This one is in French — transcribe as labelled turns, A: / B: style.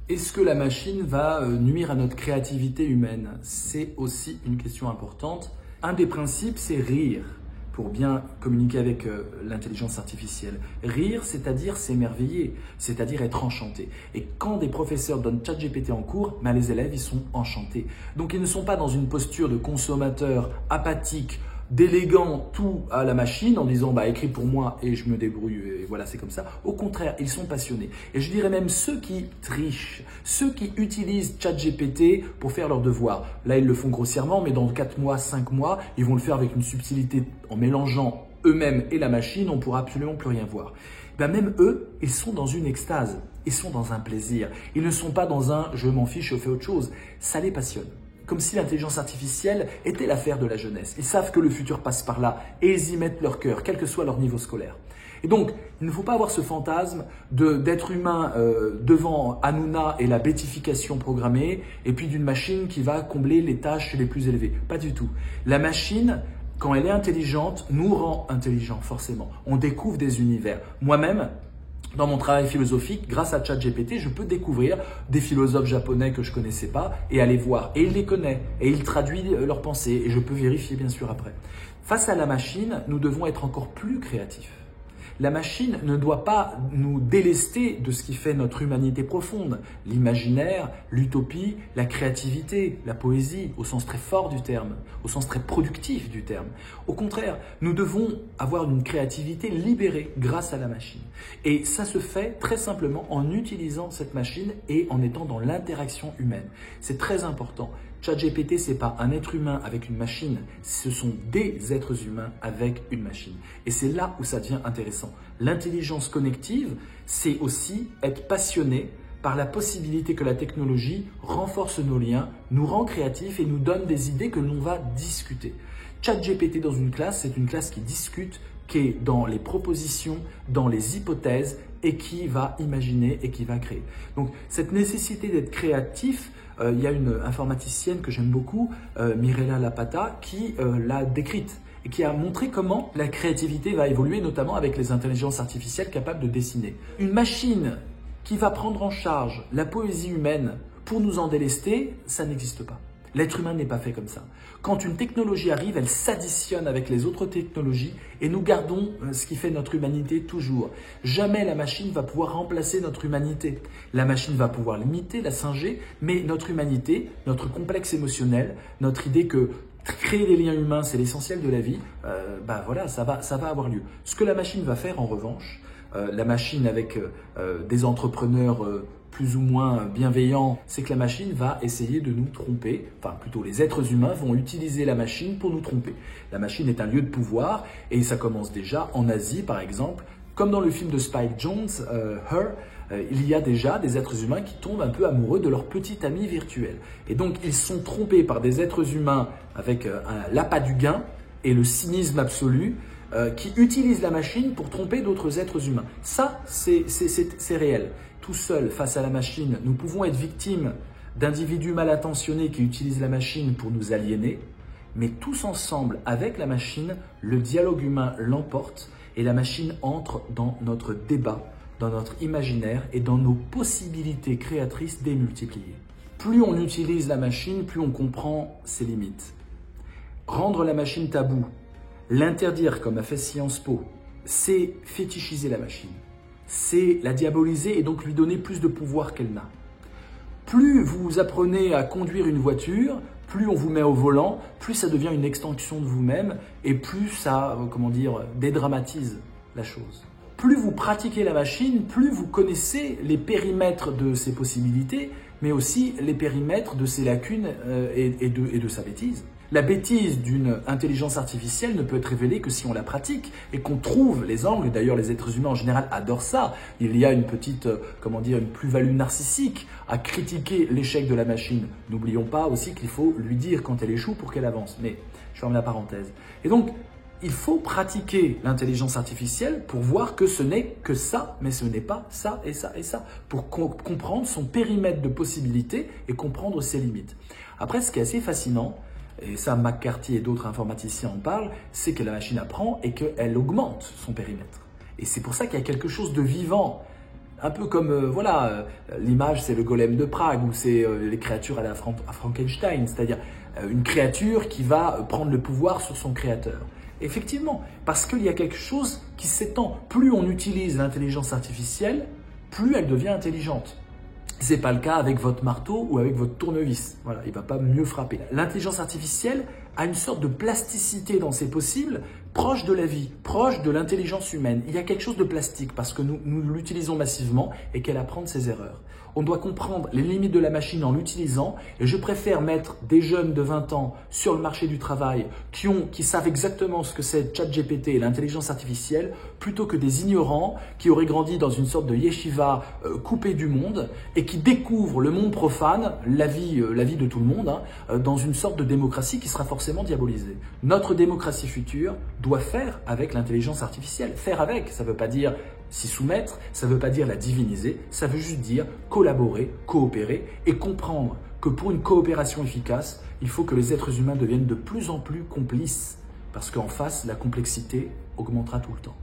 A: Est-ce que la machine va nuire à notre créativité humaine? C'est aussi une question importante. Un des principes, c'est rire pour bien communiquer avec l'intelligence artificielle. Rire, c'est-à-dire s'émerveiller, c'est-à-dire être enchanté. Et quand des professeurs donnent ChatGPT en cours, les élèves, ils sont enchantés. Donc, ils ne sont pas dans une posture de consommateur apathique, déléguant tout à la machine en disant écris pour moi et je me débrouille et voilà c'est comme ça. Au contraire, ils sont passionnés. Et je dirais même ceux qui trichent, ceux qui utilisent ChatGPT pour faire leurs devoirs. Là, ils le font grossièrement, mais dans 4 mois, 5 mois, ils vont le faire avec une subtilité en mélangeant eux-mêmes et la machine, on ne pourra absolument plus rien voir. Même eux, ils sont dans une extase, ils sont dans un plaisir. Ils ne sont pas dans un je m'en fiche, je fais autre chose. Ça les passionne. Comme si l'intelligence artificielle était l'affaire de la jeunesse. Ils savent que le futur passe par là et ils y mettent leur cœur, quel que soit leur niveau scolaire. Et donc, il ne faut pas avoir ce fantasme d'être humain devant Hanouna et la bêtification programmée et puis d'une machine qui va combler les tâches les plus élevées. Pas du tout. La machine, quand elle est intelligente, nous rend intelligents forcément. On découvre des univers. Moi-même, dans mon travail philosophique, grâce à ChatGPT, je peux découvrir des philosophes japonais que je connaissais pas et aller voir. Et il les connaît et il traduit leurs pensées et je peux vérifier bien sûr après. Face à la machine, nous devons être encore plus créatifs. La machine ne doit pas nous délester de ce qui fait notre humanité profonde, l'imaginaire, l'utopie, la créativité, la poésie, au sens très fort du terme, au sens très productif du terme. Au contraire, nous devons avoir une créativité libérée grâce à la machine. Et ça se fait très simplement en utilisant cette machine et en étant dans l'interaction humaine. C'est très important. ChatGPT, ce n'est pas un être humain avec une machine, ce sont des êtres humains avec une machine. Et c'est là où ça devient intéressant. L'intelligence connective, c'est aussi être passionné par la possibilité que la technologie renforce nos liens, nous rend créatifs et nous donne des idées que l'on va discuter. ChatGPT dans une classe, c'est une classe qui discute, qui est dans les propositions, dans les hypothèses et qui va imaginer et qui va créer. Donc cette nécessité d'être créatif, il y a une informaticienne que j'aime beaucoup, Mirella Lapata, qui l'a décrite et qui a montré comment la créativité va évoluer, notamment avec les intelligences artificielles capables de dessiner. Une machine qui va prendre en charge la poésie humaine pour nous en délester, ça n'existe pas. L'être humain n'est pas fait comme ça. Quand une technologie arrive, elle s'additionne avec les autres technologies et nous gardons ce qui fait notre humanité toujours. Jamais la machine va pouvoir remplacer notre humanité. La machine va pouvoir l'imiter, la singer, mais notre humanité, notre complexe émotionnel, notre idée que créer des liens humains, c'est l'essentiel de la vie, voilà, ça va avoir lieu. Ce que la machine va faire en revanche, la machine avec des entrepreneurs plus ou moins bienveillants, c'est que la machine va essayer de nous tromper, enfin plutôt les êtres humains vont utiliser la machine pour nous tromper. La machine est un lieu de pouvoir et ça commence déjà en Asie par exemple, comme dans le film de Spike Jonze, Her, il y a déjà des êtres humains qui tombent un peu amoureux de leur petit ami virtuel. Et donc ils sont trompés par des êtres humains avec l'appât du gain et le cynisme absolu, qui utilisent la machine pour tromper d'autres êtres humains. Ça, c'est réel. Tout seul, face à la machine, nous pouvons être victimes d'individus mal intentionnés qui utilisent la machine pour nous aliéner, mais tous ensemble, avec la machine, le dialogue humain l'emporte et la machine entre dans notre débat, dans notre imaginaire et dans nos possibilités créatrices démultipliées. Plus on utilise la machine, plus on comprend ses limites. Rendre la machine tabou, l'interdire comme a fait Sciences Po, c'est fétichiser la machine. C'est la diaboliser et donc lui donner plus de pouvoir qu'elle n'a. Plus vous apprenez à conduire une voiture, plus on vous met au volant, plus ça devient une extension de vous-même et plus ça, dédramatise la chose. Plus vous pratiquez la machine, plus vous connaissez les périmètres de ses possibilités, mais aussi les périmètres de ses lacunes et de sa bêtise. La bêtise d'une intelligence artificielle ne peut être révélée que si on la pratique et qu'on trouve les angles. D'ailleurs, les êtres humains en général adorent ça. Il y a une petite, une plus-value narcissique à critiquer l'échec de la machine. N'oublions pas aussi qu'il faut lui dire quand elle échoue pour qu'elle avance. Mais je ferme la parenthèse. Et donc, il faut pratiquer l'intelligence artificielle pour voir que ce n'est que ça, mais ce n'est pas ça et ça et ça, pour comprendre son périmètre de possibilités et comprendre ses limites. Après, ce qui est assez fascinant, et ça McCarthy et d'autres informaticiens en parlent, c'est que la machine apprend et qu'elle augmente son périmètre. Et c'est pour ça qu'il y a quelque chose de vivant Un peu comme, l'image, c'est le golem de Prague, ou c'est les créatures à Frankenstein, c'est-à-dire une créature qui va prendre le pouvoir sur son créateur. Effectivement, parce qu'il y a quelque chose qui s'étend. Plus on utilise l'intelligence artificielle, plus elle devient intelligente. Ce n'est pas le cas avec votre marteau ou avec votre tournevis. Voilà, il ne va pas mieux frapper. L'intelligence artificielle a une sorte de plasticité dans ses possibles, proche de la vie, proche de l'intelligence humaine. Il y a quelque chose de plastique parce que nous l'utilisons massivement et qu'elle apprend de ses erreurs. On doit comprendre les limites de la machine en l'utilisant et je préfère mettre des jeunes de 20 ans sur le marché du travail qui savent exactement ce que c'est ChatGPT et l'intelligence artificielle plutôt que des ignorants qui auraient grandi dans une sorte de yeshiva coupée du monde et qui découvrent le monde profane, la vie de tout le monde, dans une sorte de démocratie qui sera forcément diabolisée. Notre démocratie future doit faire avec l'intelligence artificielle. Faire avec, ça ne veut pas dire s'y soumettre, ça ne veut pas dire la diviniser, ça veut juste dire collaborer, coopérer et comprendre que pour une coopération efficace, il faut que les êtres humains deviennent de plus en plus complices parce qu'en face, la complexité augmentera tout le temps.